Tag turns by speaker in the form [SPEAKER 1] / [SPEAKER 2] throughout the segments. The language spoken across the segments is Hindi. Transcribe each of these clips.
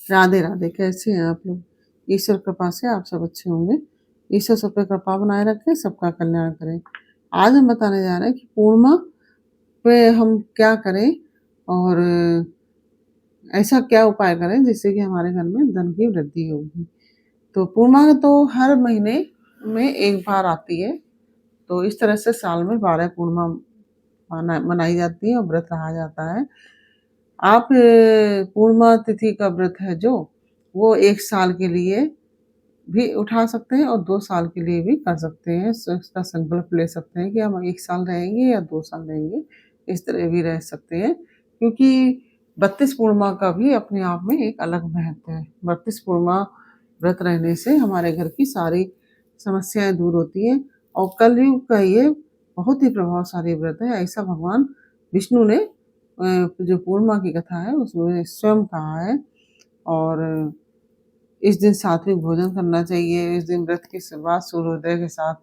[SPEAKER 1] राधे राधे। कैसे हैं आप लोग? ईश्वर कृपा से आप सब अच्छे होंगे। ईश्वर सब पे कृपा बनाए रखे, सबका कल्याण करे। आज हम बताने जा रहे हैं कि पूर्णिमा पे हम क्या करें और ऐसा क्या उपाय करें जिससे कि हमारे घर में धन की वृद्धि होगी। तो पूर्णिमा तो हर महीने में एक बार आती है, तो इस तरह से साल में 12 पूर्णिमा मनाई जाती है और व्रत रहा जाता है। आप पूर्णिमा तिथि का व्रत है जो, वो 1 साल के लिए भी उठा सकते हैं और 2 साल के लिए भी कर सकते हैं। इसका संकल्प ले सकते हैं कि हम 1 साल रहेंगे या 2 साल रहेंगे, इस तरह भी रह सकते हैं। क्योंकि 32 पूर्णिमा का भी अपने आप में एक अलग महत्व है। 32 पूर्णिमा व्रत रहने से हमारे घर की सारी समस्याएँ दूर होती हैं और कलयुग का ये बहुत ही प्रभावशाली व्रत है। ऐसा भगवान विष्णु ने जो पूर्णिमा की कथा है उसमें स्वयं कहा है। और इस दिन सात्विक भोजन करना चाहिए। इस दिन व्रत की शुरुआत सूर्योदय के साथ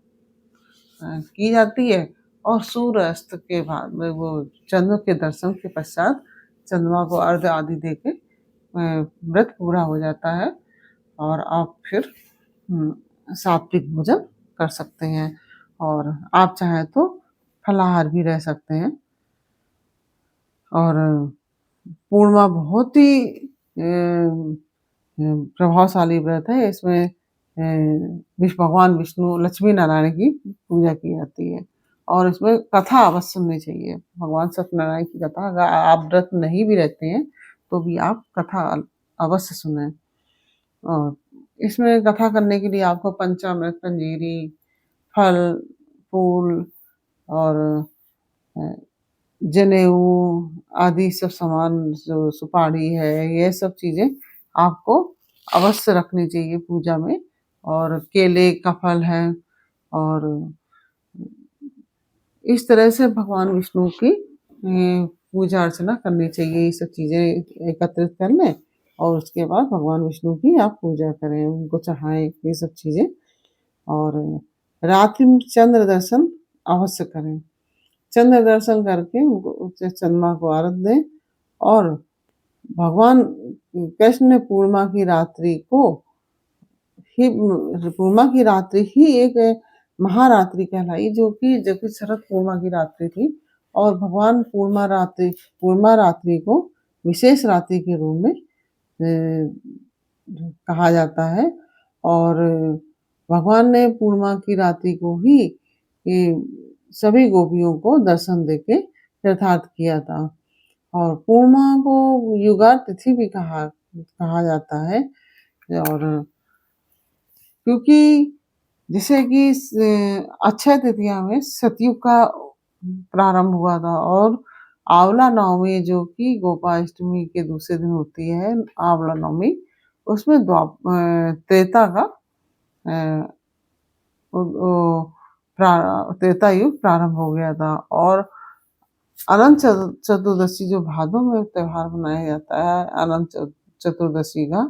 [SPEAKER 1] की जाती है और सूर्यास्त के बाद में वो चंद्र के दर्शन के पश्चात चंद्रमा को अर्घ्य आदि देके व्रत पूरा हो जाता है और आप फिर सात्विक भोजन कर सकते हैं और आप चाहें तो फलाहार भी रह सकते हैं। और पूर्णिमा बहुत ही प्रभावशाली व्रत है। इसमें भगवान विष्णु, लक्ष्मी नारायण की पूजा की जाती है और इसमें कथा अवश्य सुननी चाहिए। भगवान सत्यनारायण की कथा अगर आप व्रत नहीं भी रहते हैं तो भी आप कथा अवश्य सुनें। और इसमें कथा करने के लिए आपको पंचामृत, पंजीरी, फल, फूल और जनेऊ आदि सब सामान, जो सुपारी है, ये सब चीज़ें आपको अवश्य रखनी चाहिए पूजा में। और केले का फल है और इस तरह से भगवान विष्णु की पूजा अर्चना करनी चाहिए। ये सब चीज़ें एकत्रित कर लें और उसके बाद भगवान विष्णु की आप पूजा करें, उनको चढ़ाएँ ये सब चीज़ें। और रात्रि में चंद्र दर्शन अवश्य करें। चंद्र दर्शन करके उनको चंद्रमा को आरत दें और भगवान कृष्ण ने पूर्णिमा की रात्रि को ही, पूर्णिमा की रात्रि ही एक महारात्रि कहलाई, जो कि शरद पूर्णिमा की रात्रि थी और भगवान पूर्णिमा रात्रि को विशेष रात्रि के रूप में कहा जाता है। और भगवान ने पूर्णिमा की रात्रि को ही सभी गोपियों को दर्शन देके यथार्थ किया था। और पूर्णिमा को युगार तिथि भी कहा जाता है। और क्योंकि जैसे कि अक्षय तृतीया में सतयुग का प्रारंभ हुआ था और आंवला नवमी, जो कि गोपाष्टमी के दूसरे दिन होती है आंवला नवमी, उसमें त्रेता का त्रेता युग प्रारंभ हो गया था। और अनंत चतुर्दशी जो भादों में त्योहार मनाया जाता है अनंत चतुर्दशी का,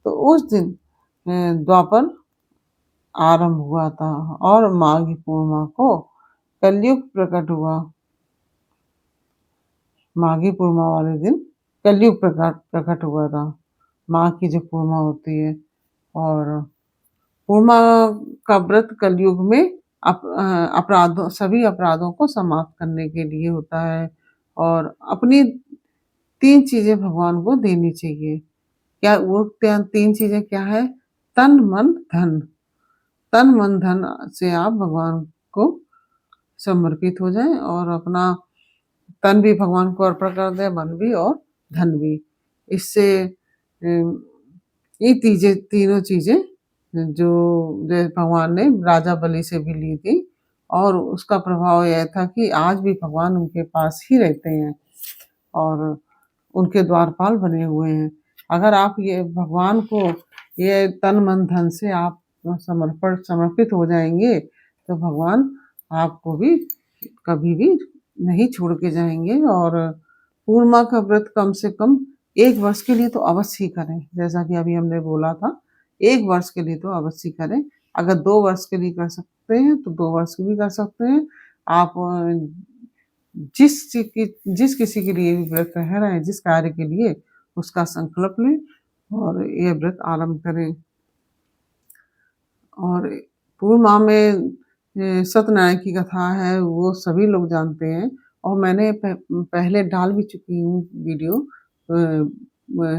[SPEAKER 1] तो उस दिन द्वापर आरंभ हुआ था और माघी पूर्णिमा को कलयुग प्रकट हुआ। माघी पूर्णिमा वाले दिन कलयुग प्रकट हुआ था, माघ की जो पूर्णिमा होती है। और पूर्णिमा का व्रत कलयुग में सभी अपराधों को समाप्त करने के लिए होता है और अपनी 3 चीजें भगवान को देनी चाहिए। क्या वो 3 चीजें क्या है? तन, मन, धन। तन, मन, धन से आप भगवान को समर्पित हो जाएं और अपना तन भी भगवान को अर्पण कर दें, मन भी और धन भी। इससे ये तीनों चीजें जो भगवान ने राजा बलि से भी ली थी और उसका प्रभाव यह था कि आज भी भगवान उनके पास ही रहते हैं और उनके द्वारपाल बने हुए हैं। अगर आप ये भगवान को ये तन, मन, धन से आप समर्पित हो जाएंगे तो भगवान आपको भी कभी भी नहीं छोड़ के जाएंगे। और पूर्णिमा का व्रत कम से कम 1 वर्ष के लिए तो अवश्य ही करें। जैसा कि अभी हमने बोला था, 1 वर्ष के लिए तो अवश्य करें। अगर 2 वर्ष के लिए कर सकते हैं तो 2 वर्ष भी कर सकते हैं। आप जिस किसी के लिए भी व्रत रह रहे हैं, जिस कार्य के लिए, उसका संकल्प लें और ये व्रत आरंभ करें। और पूर्णिमा में सत्यनारायण की कथा है, वो सभी लोग जानते हैं और मैंने पहले डाल भी चुकी हूँ वीडियो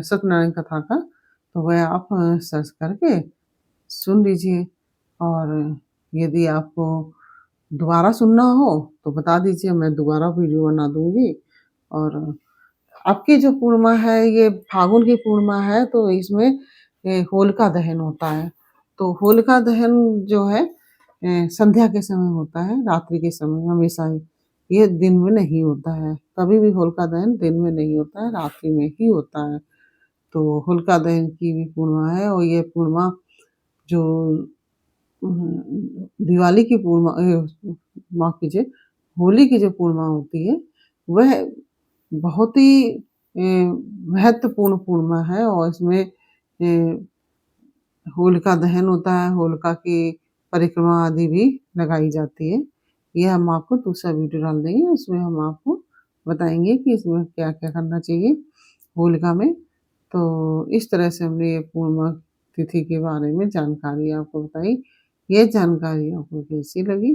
[SPEAKER 1] सत्यनारायण कथा का, तो वह आप सर्च करके सुन लीजिए। और यदि आपको दोबारा सुनना हो तो बता दीजिए, मैं दोबारा वीडियो बना दूँगी। और आपकी जो पूर्णिमा है ये फागुन की पूर्णिमा है, तो इसमें होलिका दहन होता है। तो होलिका दहन जो है संध्या के समय होता है, रात्रि के समय हमेशा ही। ये दिन में नहीं होता है, कभी भी होलिका दहन दिन में नहीं होता है, रात्रि में ही होता है। तो होलिका दहन की भी पूर्णिमा है और ये पूर्णिमा जो दिवाली की पूर्णिमा माफ़ कीजिए, होली की जो पूर्णिमा होती है, वह बहुत ही महत्वपूर्ण पूर्णिमा है और इसमें होलिका दहन होता है, होलिका की परिक्रमा आदि भी लगाई जाती है। ये हम आपको दूसरा वीडियो डाल देंगे, उसमें हम आपको बताएँगे कि इसमें क्या-क्या करना चाहिए होलिका में। तो इस तरह से हमने ये पूर्णिमा तिथि के बारे में जानकारी आपको बताई। ये जानकारी आपको कैसी लगी,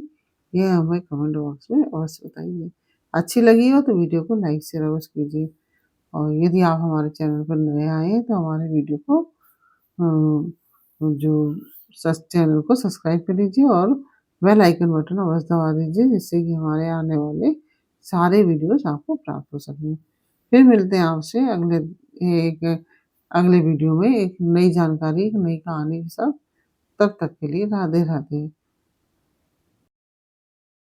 [SPEAKER 1] ये हमें कमेंट बॉक्स में अवश्य बताइए। अच्छी लगी हो तो वीडियो को लाइक शेयर अवश्य कीजिए। और यदि आप हमारे चैनल पर नए आए हैं तो हमारे वीडियो को जो चैनल को सब्सक्राइब कर लीजिए और बेल आइकन बटन अवश्य दबा दीजिए, जिससे कि हमारे आने वाले सारे वीडियोस आपको प्राप्त हो सकें। फिर मिलते हैं आपसे अगले वीडियो में एक नई जानकारी, एक नई कहानी के साथ। तब तक के लिए राधे राधे।